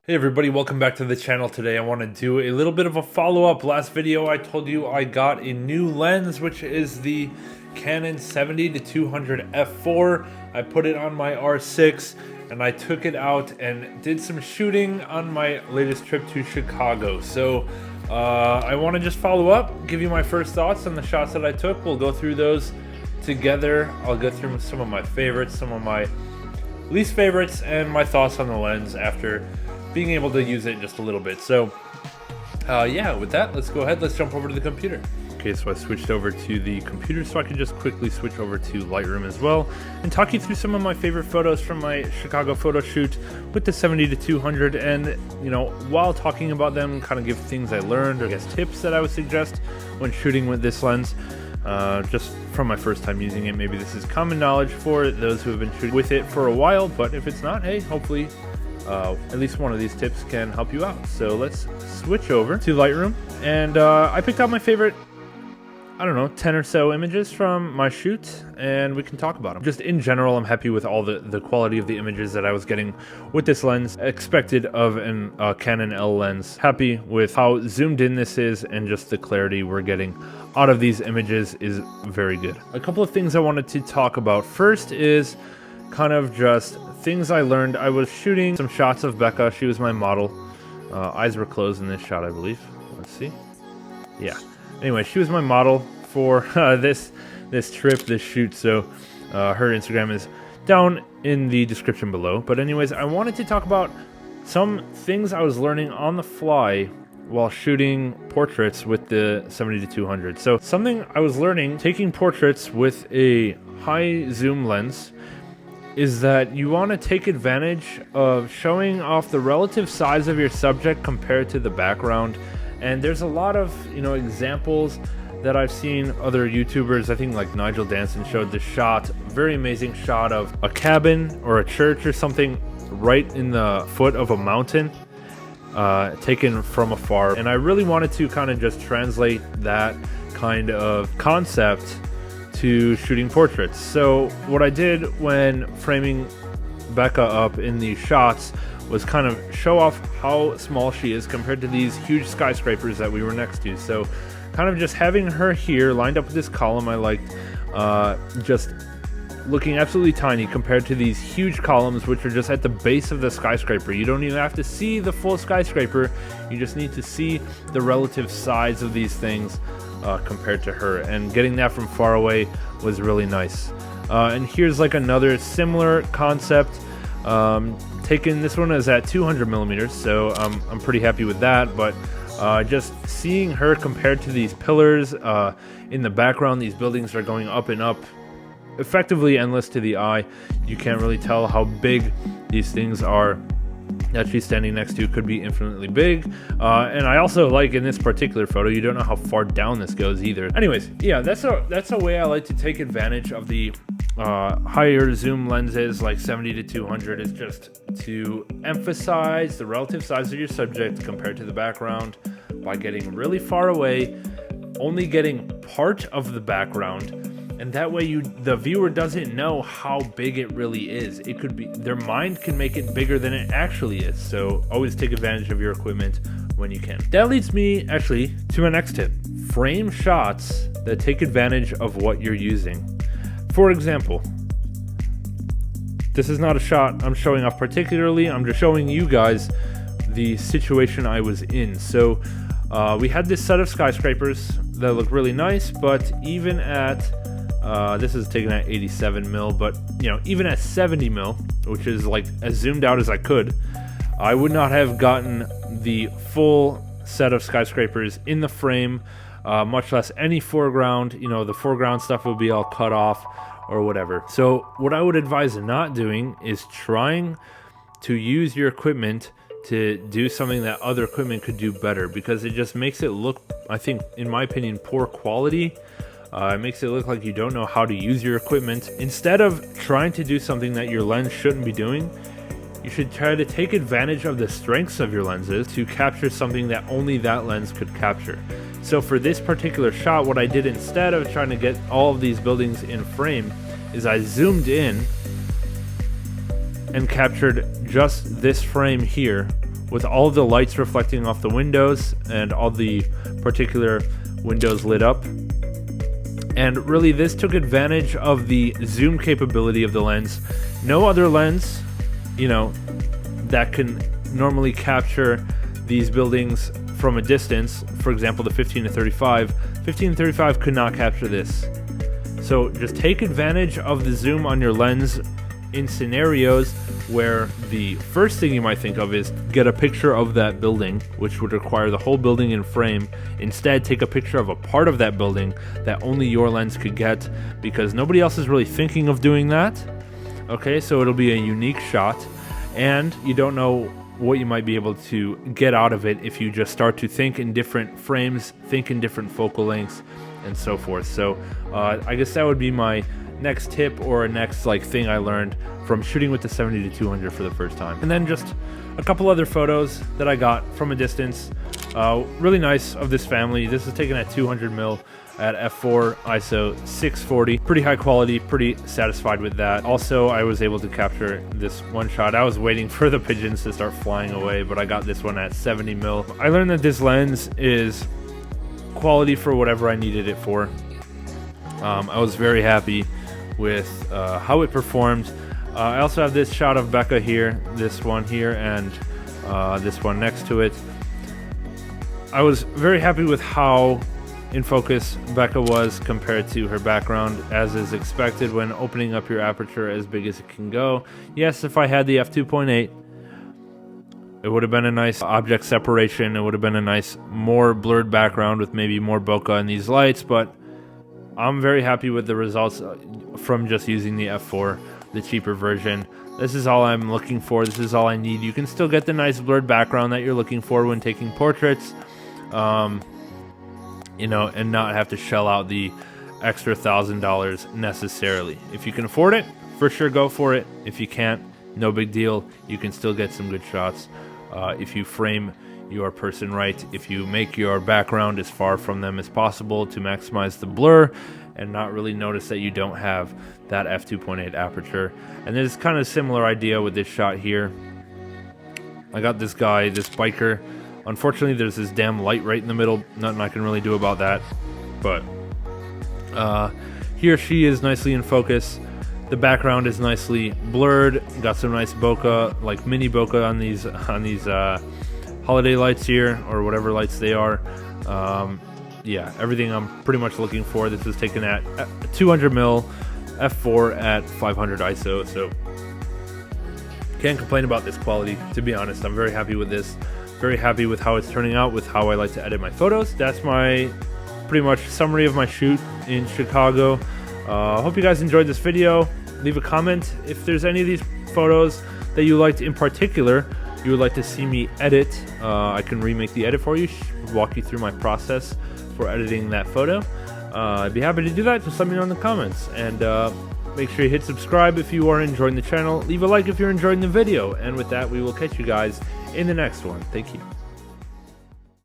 Hey everybody, welcome back to the channel. Today I want to do a little bit of a follow-up. Last video I told you I got a new lens, which is the Canon 70-200 f4. I put it on my R6 and I took it out and did some shooting on my latest trip to Chicago. So I want to just follow up, give you my first thoughts on the shots that I took. We'll go through those together. I'll go through some of my favorites, some of my least favorites, and my thoughts on the lens after being able to use it just a little bit. So yeah, with that, let's go ahead, let's jump over to the computer. Okay, so I switched over to the computer so I can just quickly switch over to Lightroom as well and talk you through some of my favorite photos from my Chicago photo shoot with the 70-200, and you know, while talking about them, kind of give things I learned or I guess tips that I would suggest when shooting with this lens. Just from my first time using it. Maybe this is common knowledge for those who have been shooting with it for a while, but if it's not, hey, hopefully at least one of these tips can help you out. So let's switch over to Lightroom, and I picked out my favorite, I don't know, 10 or so images from my shoot, and we can talk about them. Just in general, I'm happy with all the quality of the images that I was getting with this lens, expected of an Canon L lens. Happy with how zoomed in this is, and just the clarity we're getting out of these images is very good. A couple of things I wanted to talk about. First is kind of just things I learned. I was shooting some shots of Becca. She was my model. Eyes were closed in this shot, I believe. Let's see. Yeah. Anyway, she was my model for this trip, this shoot. So her Instagram is down in the description below. But anyways, I wanted to talk about some things I was learning on the fly while shooting portraits with the 70-200. So something I was learning taking portraits with a high zoom lens is that you want to take advantage of showing off the relative size of your subject compared to the background. And there's a lot of, you know, examples that I've seen other YouTubers. I think like Nigel Danson showed this shot, very amazing shot of a cabin or a church or something right in the foot of a mountain, taken from afar. And I really wanted to kind of just translate that kind of concept to shooting portraits. So what I did when framing Becca up in these shots was kind of show off how small she is compared to these huge skyscrapers that we were next to. So kind of just having her here lined up with this column I liked, just looking absolutely tiny compared to these huge columns which are just at the base of the skyscraper. You don't even have to see the full skyscraper, you just need to see the relative size of these things compared to her, and getting that from far away was really nice. And here's like another similar concept, taken, this one is at 200 millimeters, so I'm pretty happy with that. But just seeing her compared to these pillars in the background, these buildings are going up and up, effectively endless to the eye. You can't really tell how big these things are that she's standing next to. Could be infinitely big, and I also like in this particular photo, you don't know how far down this goes either. Anyways, yeah, that's a way I like to take advantage of the higher zoom lenses like 70-200, is just to emphasize the relative size of your subject compared to the background by getting really far away, only getting part of the background. And that way the viewer doesn't know how big it really is. It could be, their mind can make it bigger than it actually is. So always take advantage of your equipment when you can. That leads me actually to my next tip. Frame shots that take advantage of what you're using. For example, this is not a shot I'm showing off particularly. I'm just showing you guys the situation I was in. So we had this set of skyscrapers that look really nice, but even at this is taken at 87 mil, but you know, even at 70 mil, which is like as zoomed out as I could, I would not have gotten the full set of skyscrapers in the frame, much less any foreground. You know, the foreground stuff would be all cut off or whatever. So what I would advise not doing is trying to use your equipment to do something that other equipment could do better, because it just makes it look, I think, in my opinion, poor quality. It makes it look like you don't know how to use your equipment. Instead of trying to do something that your lens shouldn't be doing, you should try to take advantage of the strengths of your lenses to capture something that only that lens could capture. So for this particular shot, what I did instead of trying to get all of these buildings in frame is I zoomed in and captured just this frame here with all the lights reflecting off the windows and all the particular windows lit up. And really, this took advantage of the zoom capability of the lens. No other lens, you know, that can normally capture these buildings from a distance, for example the 15 to 35 could not capture this. So just take advantage of the zoom on your lens in scenarios where the first thing you might think of is get a picture of that building, which would require the whole building in frame. Instead, take a picture of a part of that building that only your lens could get, because nobody else is really thinking of doing that. Okay, so it'll be a unique shot, and you don't know what you might be able to get out of it if you just start to think in different frames, think in different focal lengths, and so forth. So I guess that would be my next tip, or a next thing I learned from shooting with the 70 to 200 for the first time. And then just a couple other photos that I got from a distance, really nice, of this family. This is taken at 200mm at f4 ISO 640, pretty high quality, pretty satisfied with that. Also, I was able to capture this one shot. I was waiting for the pigeons to start flying away, but I got this one at 70mm. I learned that this lens is quality for whatever I needed it for. I was very happy with how it performed. I also have this shot of Becca here, this one here, and this one next to it. I was very happy with how in focus Becca was compared to her background, as is expected when opening up your aperture as big as it can go. Yes, if I had the f2.8, it would have been a nice object separation. It would have been a nice, more blurred background with maybe more bokeh in these lights, but I'm very happy with the results from just using the f4, the cheaper version. This is all I'm looking for. This is all I need. You can still get the nice blurred background that you're looking for when taking portraits, you know, and not have to shell out the extra $1,000 necessarily. If you can afford it, for sure go for it. If you can't, no big deal. You can still get some good shots if you frame your person right, if you make your background as far from them as possible to maximize the blur and not really notice that you don't have that f2.8 aperture. And there's kind of a similar idea with this shot here. I got this guy, this biker. Unfortunately, there's this damn light right in the middle. Nothing I can really do about that. But he or she is nicely in focus. The background is nicely blurred. Got some nice bokeh, like mini bokeh on these holiday lights here, or whatever lights they are. Yeah, everything I'm pretty much looking for. This is taken at 200mm f4 at 500 ISO, so can't complain about this quality, to be honest. I'm very happy with this. Very happy with how it's turning out, with how I like to edit my photos. That's my pretty much summary of my shoot in Chicago. Hope you guys enjoyed this video. Leave a comment if there's any of these photos that you liked in particular you would like to see me edit. I can remake the edit for you, walk you through my process for editing that photo. I'd be happy to do that. Just let me know in the comments, and make sure you hit subscribe if you are enjoying the channel. Leave a like if you're enjoying the video, and with that, we will catch you guys in the next one. Thank you.